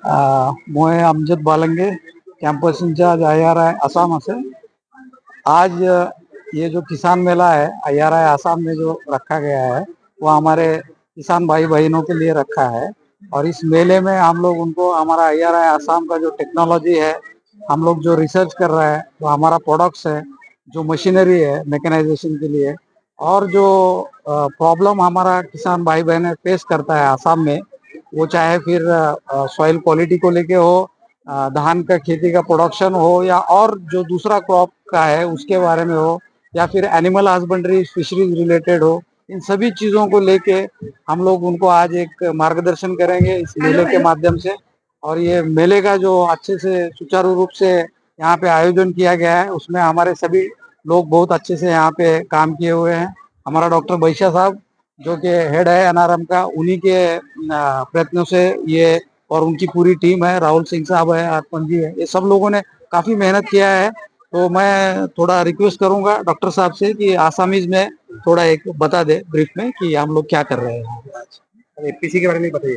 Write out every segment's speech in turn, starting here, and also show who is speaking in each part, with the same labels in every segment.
Speaker 1: मैं Amjad Balange campus incharge IRI Assam से। आज ये जो किसान मेला है IRI असम में जो रखा गया है वो हमारे किसान भाई बहनों के लिए रखा है। और इस मेले में हम लोग उनको हमारा IRI असम का जो टेक्नोलॉजी है, हम लोग जो रिसर्च कर रहे हैं, वो हमारा प्रोडक्ट्स है, जो मशीनरी है मैकेनाइजेशन के लिए, और जो प्रॉब्लम हमारा किसान भाई बहन फेस करता है असम में, वो चाहे फिर सॉइल क्वालिटी को लेके हो, धान का खेती का प्रोडक्शन हो, या और जो दूसरा क्रॉप का है उसके बारे में हो, या फिर एनिमल हस्बेंड्री फिशरीज रिलेटेड हो, इन सभी चीजों को लेके हम लोग उनको आज एक मार्गदर्शन करेंगे इस मेले के माध्यम से। और ये मेले का जो अच्छे से सुचारू रूप से यहाँ पे आयोजन किया गया है, उसमें हमारे सभी लोग बहुत अच्छे से यहाँ पे काम किए हुए हैं। हमारा डॉक्टर बैशा साहब जो कि हेड है NRM का, उन्हीं के प्रयत्नों से ये, और उनकी पूरी टीम है, राहुल सिंह साहब है, अर्पण जी है, ये सब लोगों ने काफी मेहनत किया है। तो मैं थोड़ा रिक्वेस्ट करूंगा डॉक्टर साहब से कि आसामीज में थोड़ा एक बता दे ब्रीफ में कि हम लोग क्या कर रहे हैं आज। एपीसी के बारे में बताइए।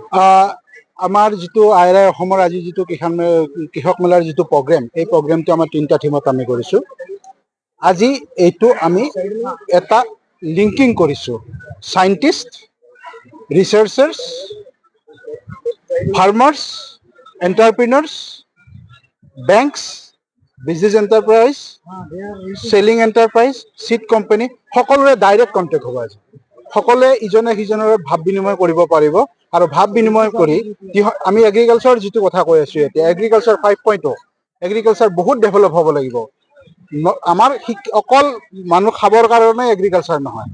Speaker 2: আমাৰ যিটো IRI অসমৰ আজি যিটো কৃষক মেলাৰ যিটো প্ৰগ্ৰেম, এই প্ৰগ্ৰেমটো আমাৰ 3টা থিমত আমি কৰিছোঁ। আজি এইটো আমি এটা লিংকিং কৰিছোঁ, scientists, researchers, farmers, entrepreneurs, banks, business enterprise, selling enterprise, seed company, সকলোৰে ডাইৰেক্ট কণ্টেক্ট হ'ব। আজি সকলোৱে ইজনে সিজনৰ ভাৱ বিনিময় কৰিব পাৰিব, আৰু ভাৱ বিনিময় কৰি আমি এগ্ৰিকালচাৰ যিটো কথা কৈ আছো, এতিয়া এগ্ৰিকালচাৰ 5.0, এগ্ৰিকালচাৰ বহুত ডেভেলপ হ'ব লাগিব। আমাৰ অকল মানুহ খাবৰ কাৰণে এগ্ৰিকালচাৰ নহয়,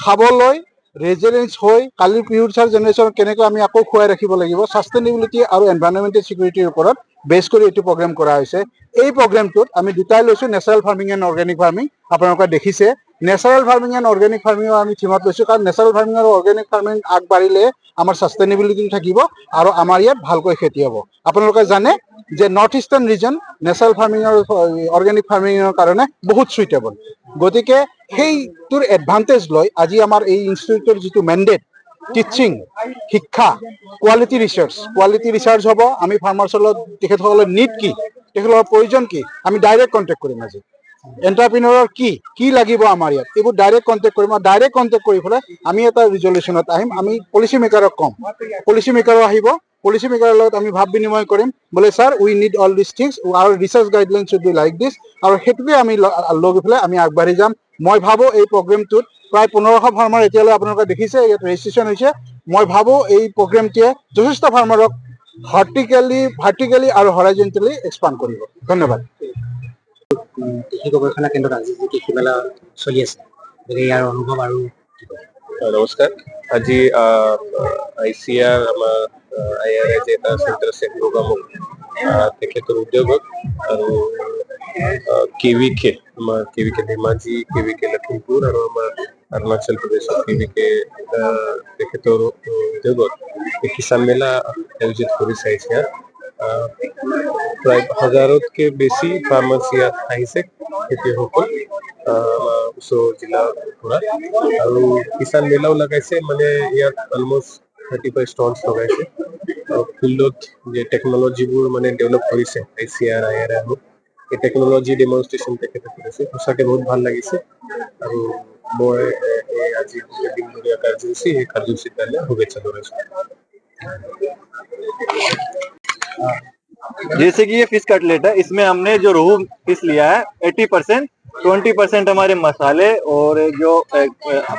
Speaker 2: খাবলৈ ৰেজিলিয়েন্স হৈ কালিৰ ফিউচাৰ জেনেৰেশ্যন কেনেকৈ আমি আকৌ খুৱাই ৰাখিব লাগিব, ছাষ্টেইনেবিলিটি আৰু এনভাইৰনমেণ্টেল ছিকিউৰিটিৰ ওপৰত বেছ কৰি এইটো প্ৰগ্ৰেম কৰা হৈছে। এই প্ৰগ্ৰেমটোত আমি দুটাই লৈছোঁ, natural farming and organic farming. আপোনালোকে দেখিছে নেচাৰেল ফাৰ্মিং এণ্ড অৰ্গেনিক ফাৰ্মিঙৰ আমি থিমত লৈছোঁ, কাৰণ নেচাৰেল ফাৰ্মিং আৰু অৰ্গেনিক ফাৰ্মিং আগবাঢ়িলে আমাৰ ছাষ্টেইনেবিলিটি থাকিব আৰু আমাৰ ইয়াত ভালকৈ খেতি হ'ব। আপোনালোকে জানে যে north eastern reason natural farming আৰু অৰ্গেনিক ফাৰ্মিঙৰ কাৰণে বহুত সুইটেবল। গতিকে সেইটোৰ এডভান্টেজ লৈ আজি আমাৰ এই ইনষ্টিটিউটৰ যিটো মেণ্ডেট, টিচিং, শিক্ষা, কোৱালিটি ৰিচাৰ্চ হ'ব। আমি ফাৰ্মাৰ্ছৰ লগত তেখেতসকলৰ নিড কি, তেখেতসকলৰ প্ৰয়োজন কি, আমি ডাইৰেক্ট কণ্টেক্ট কৰিম। আজি এণ্টাৰপ্ৰিনৰৰ কি লাগিব আমাৰ ইয়াত, এইবোৰ ডাইৰেক্ট কণ্টেক্ট কৰিম, আৰু ডাইৰেক্ট কণ্টেক্ট কৰি পেলাই আমি এটা ৰিজলিউশ্যনত আহিম। আমি পলিচি মেকাৰক ক'ম, পলিচি মেকাৰো আহিব, পলিচি মেকাৰৰ লগত আমি ভাৱ বিনিময় কৰিম, বোলে sir we need all this things, আৰু research guideline should be like this, আৰু সেইটোকে আমি লৈ পেলাই আমি আগবাঢ়ি যাম। মই ভাবোঁ এই প্ৰগ্ৰেমটোত প্ৰায় 1500 ফাৰ্মাৰ এতিয়ালৈ আপোনালোকে দেখিছে ইয়াত ৰেজিষ্ট্ৰেশ্যন হৈছে। মই ভাবোঁ এই প্ৰগ্ৰেমটোৱে যথেষ্ট ফাৰ্মাৰক ভাৰ্টিকেলি আৰু হৰাইজেণ্টেলি এক্সপাণ্ড কৰিব। ধন্যবাদ।
Speaker 1: কৃষি গৱেষণা কেন্দ্ৰত আজি যি কৃষি মেলা চলি আছে, ইয়াৰ অনুভৱ আৰু
Speaker 3: নমস্কাৰ। আজি ICR আমাৰ IRI যে এটা চেণ্টাৰ আছে প্ৰোগ্ৰামত তেখেতৰ উদ্যোগত আৰু KVK আমাৰ KVK ধেমাজি, KVK লখিমপুৰ আৰু আমাৰ অৰুণাচল প্ৰদেশৰ KVK তেখেতৰ উদ্যোগত কিষাণ মেলা আয়োজিত কৰিছে। ইয়াত প্ৰায় 1000তকৈ বেছি ফাৰ্মাৰ্ছ ইয়াত আহিছে, খেতিয়কসকল ওচৰৰ জিলাৰ পৰা, আৰু কিষাণ মেলাও লগাইছে। মানে ইয়াত অলমষ্ট 35 ষ্টলছ লগাইছে। ফিল্ডত যে টেকনলজিবোৰ মানে ডেভেলপ কৰিছে ICR IRI হওক, এই টেকনলজি ডেমনষ্ট্ৰেশ্যন তেখেতে কৰিছে, সঁচাকৈ বহুত ভাল লাগিছে। আৰু মই আজি দিনদলীয়া কাৰ্যসূচী, এই কাৰ্যসূচীৰ কাৰণে শুভেচ্ছা জনাইছোঁ।
Speaker 4: जैसे कि ये फिश कटलेट है, इसमें हमने जो रोहू फिश लिया है 80%, 20% हमारे मसाले और जो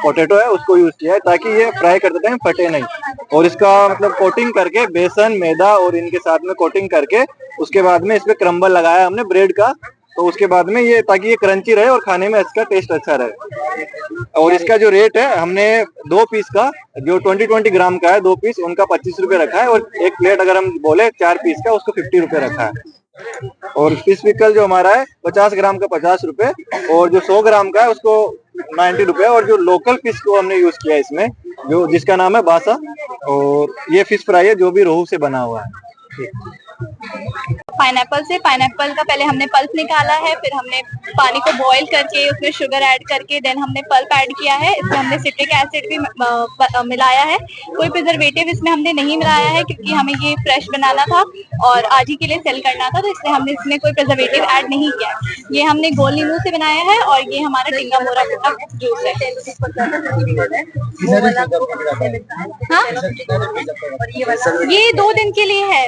Speaker 4: पोटैटो है उसको यूज किया है, ताकि ये फ्राई करते टाइम फटे नहीं। और इसका मतलब कोटिंग करके बेसन, मैदा और इनके साथ में कोटिंग करके उसके बाद में इस पे क्रम्बल लगाया हमने ब्रेड का, तो उसके बाद में ये, ताकि ये क्रंची रहे और खाने में इसका टेस्ट अच्छा रहे। और इसका जो रेट है, हमने 2 पीस का जो 20-20 ग्राम का है, 2 पीस उनका 25 रुपए रखा है, और एक प्लेट अगर हम बोले 4 पीस का उसको 50 रुपए रखा है। और फिश पिकल जो हमारा है 50 ग्राम का 50 रुपए, और जो 100 ग्राम का है उसको 90 रुपए। और जो लोकल फिश को हमने यूज किया इसमें, जो जिसका नाम है बासा, और ये फिश फ्राई है जो भी रोहू से बना हुआ है।
Speaker 5: पाइनएप्पल से पाइनएप्पल का पहले हमने पल्प निकाला है, फिर हमने पानी को बॉईल करके उसमें शुगर ऐड करके देन हमने पल्प ऐड किया है। इसमें हमने सिट्रिक एसिड भी मिलाया है। कोई प्रिजर्वेटिव इसमें हमने नहीं मिलाया है क्योंकि हमें ये फ्रेश बनाना था और आज ही के लिए सेल करना था, तो इसलिए हमने इसमें कोई प्रिजर्वेटिव ऐड नहीं किया। ये हमने गोल नींबू से बनाया है और ये हमारा टिंगा मोरा का जूस है। हाँ, ये 2 दिन के लिए है,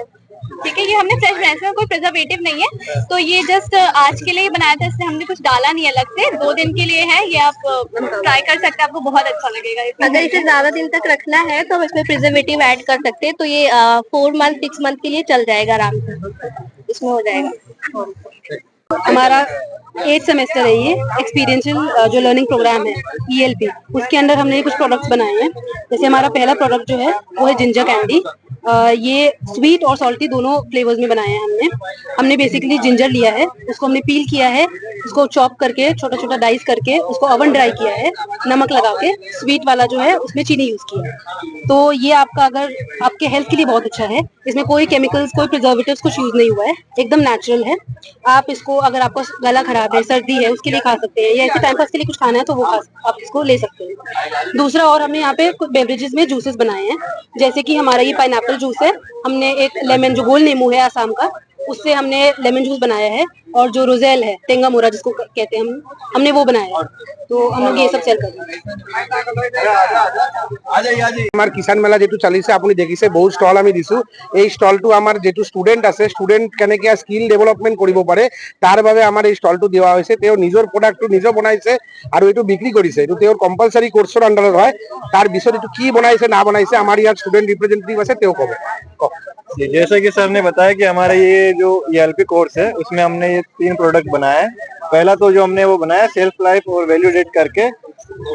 Speaker 5: ठीक है। ये हमने फ्रेश बनाया, इसमें कोई प्रिजर्वेटिव नहीं है, तो ये जस्ट आज के लिए बनाया था, इसमें हमने कुछ डाला नहीं अलग से। 2 दिन के लिए है, ये आप ट्राई कर सकते हैं, आपको बहुत अच्छा लगेगा।
Speaker 6: अगर इसे ज्यादा दिन तक रखना है तो हम इसमें प्रिजर्वेटिव ऐड कर सकते हैं, तो ये 4 मंथ 6 मंथ के लिए चल जाएगा आराम से, इसमें हो जाएगा।
Speaker 7: हमारा 8 सेमेस्टर है ये एक्सपीरियंशियल जो लर्निंग प्रोग्राम है ELP, उसके अंदर हमने कुछ प्रोडक्ट्स बनाए हैं। जैसे हमारा पहला प्रोडक्ट जो है वो है जिंजर कैंडी। ये स्वीट और सॉल्टी दोनों फ्लेवर्स में बनाए हैं हमने बेसिकली जिंजर लिया है, उसको हमने पील किया है, उसको चॉप करके छोटा छोटा डाइस करके उसको ओवन ड्राई किया है, नमक लगा के। स्वीट वाला जो है उसमें चीनी यूज किया है। तो ये आपका अगर आपके हेल्थ के लिए बहुत अच्छा है। इसमें कोई केमिकल्स कोई प्रिजर्वेटिव्स कुछ यूज नहीं हुआ है, एकदम नेचुरल है। आप इसको अगर आपका गला खराब है, सर्दी है, उसके लिए खा सकते हैं, या ऐसे टाइम पास के लिए कुछ खाना है तो वो आप इसको ले सकते हैं। दूसरा और हमने यहाँ पे कुछ बेवरेजेस में जूसेस बनाए हैं, जैसे कि हमारा ये पाइनएप्पल जूस है। हमने एक लेमन जो गोल नींबू है आसाम का, उससे हमने लेमन जूस बनाया है। और जो रोजेल है टेंगा मोरा जिसको कहते हैं हमने वो बनाया है। तो हम लोग ये सब सेल करते हैं।
Speaker 2: আমাৰ কিষাণ মেলা যেটো চলিছে আপুনি দেখিছে বহুত ষ্টল আমি দিছো। এই ষ্টলটো আমাৰ যেটো ষ্টুডেন্ট আছে, ষ্টুডেন্ট কেনেকে স্কিল ডেভেলপমেন্ট কৰিব পাৰে তাৰ বাবে আমাৰ এই ষ্টলটো দিয়া হৈছে। তেওঁ নিজৰ প্ৰডাক্টটো নিজে বনাইছে আৰু এইটো বিক্ৰী কৰিছে। এইটো তেওঁৰ কম্পালসৰি কোৰ্সৰ আন্ডাৰত হয়। তাৰ পিছত এইটো কি বনাইছে না বনাইছে আমাৰ ইয়াত ষ্টুডেন্ট ৰিপ্ৰেজেন্টেটিভ আছে, তেওঁ ক'ব।
Speaker 4: जैसा कि सर ने बताया कि हमारा ये जो ELP कोर्स है उसमें हमने ये 3 प्रोडक्ट बनाए हैं। पहला तो जो हमने वो बनाया सेल्फ लाइफ और वैल्यू डेट करके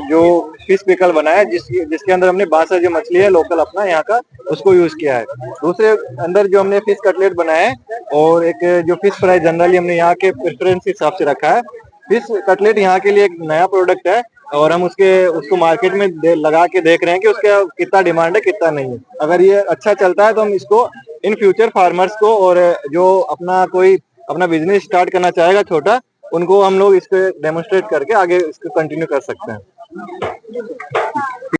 Speaker 4: जो फिश पिकल बनाया, जिसके अंदर हमने बासा जो मछली है लोकल अपना यहाँ का उसको यूज किया है। दूसरे अंदर जो हमने फिश कटलेट बनाया है और एक जो फिश फ्राई जनरली हमने यहाँ के प्रेफरेंस के हिसाब से रखा है। फिश कटलेट यहाँ के लिए एक नया प्रोडक्ट है और हम उसको मार्केट में लगा के देख रहे हैं कि उसका कितना डिमांड है कितना नहीं है। अगर ये अच्छा चलता है तो हम इसको इन फ्यूचर फार्मर्स को और जो अपना बिजनेस स्टार्ट करना चाहेगा छोटा, उनको हम लोग इसको डेमोन्स्ट्रेट करके आगे इसको कंटिन्यू कर सकते हैं।